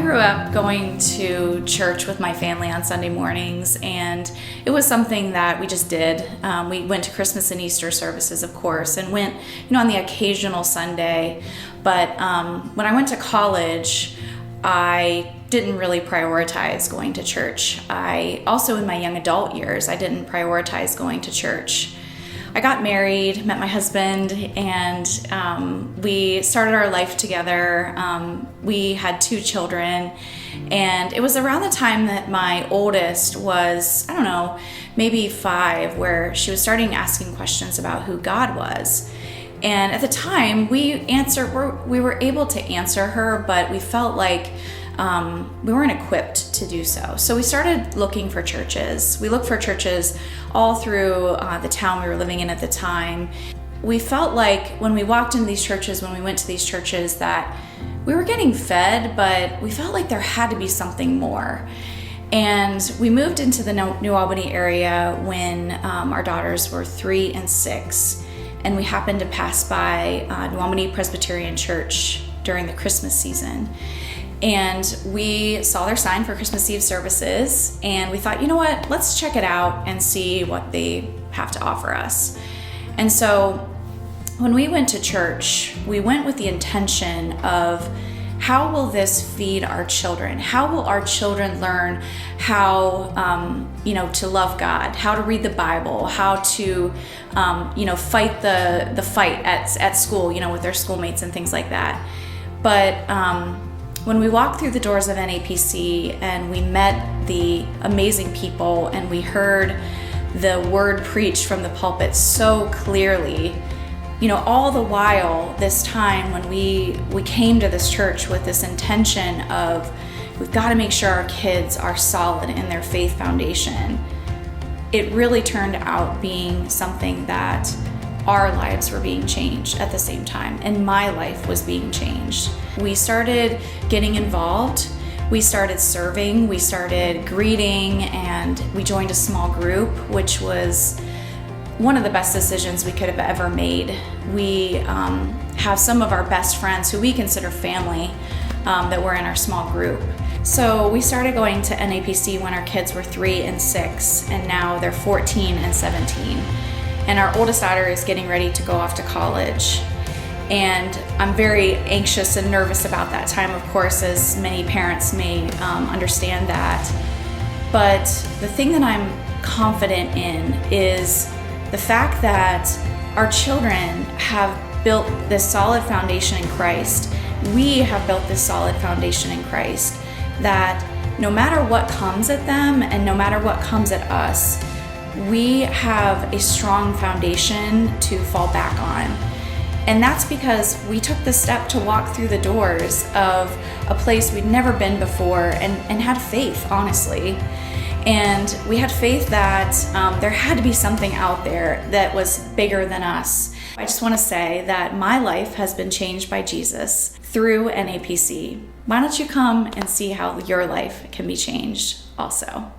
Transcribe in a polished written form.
grew up going to church with my family on Sunday mornings, and it was something that we just did. We went to Christmas and Easter services, of course, and went, on the occasional Sunday. But when I went to college, I didn't really prioritize going to church. I also, in my young adult years, I didn't prioritize going to church. I got married, met my husband, and we started our life together. We had 2 children, and it was around the time that my oldest was, maybe 5, where she was starting asking questions about who God was. And at the time, we were able to answer her, but we felt like we weren't equipped to do so. So we started looking for churches. We looked for churches all through the town we were living in at the time. We felt like when we walked into these churches, when we went to these churches, that we were getting fed, but we felt like there had to be something more. And we moved into the New Albany area when our daughters were 3 and 6. And we happened to pass by New Albany Presbyterian Church during the Christmas season. And we saw their sign for Christmas Eve services, and we thought, let's check it out and see what they have to offer us. And so when we went to church, we went with the intention of, how will this feed our children? How will our children learn how, to love God, how to read the Bible, how to, fight the fight at school, with their schoolmates and things like that. But when we walked through the doors of NAPC and we met the amazing people and we heard the word preached from the pulpit so clearly, all the while this time when we came to this church with this intention of, we've got to make sure our kids are solid in their faith foundation, it really turned out being something that our lives were being changed at the same time, and my life was being changed. We started getting involved, we started serving, we started greeting, and we joined a small group, which was one of the best decisions we could have ever made. We have some of our best friends who we consider family that were in our small group. So we started going to NAPC when our kids were 3 and 6, and now they're 14 and 17. And our oldest daughter is getting ready to go off to college. And I'm very anxious and nervous about that time, of course, as many parents may understand that. But the thing that I'm confident in is the fact that our children have built this solid foundation in Christ. We have built this solid foundation in Christ, that no matter what comes at them and no matter what comes at us, we have a strong foundation to fall back on. And that's because we took the step to walk through the doors of a place we'd never been before and had faith, honestly. And we had faith that there had to be something out there that was bigger than us. I just want to say that my life has been changed by Jesus through NAPC. Why don't you come and see how your life can be changed also?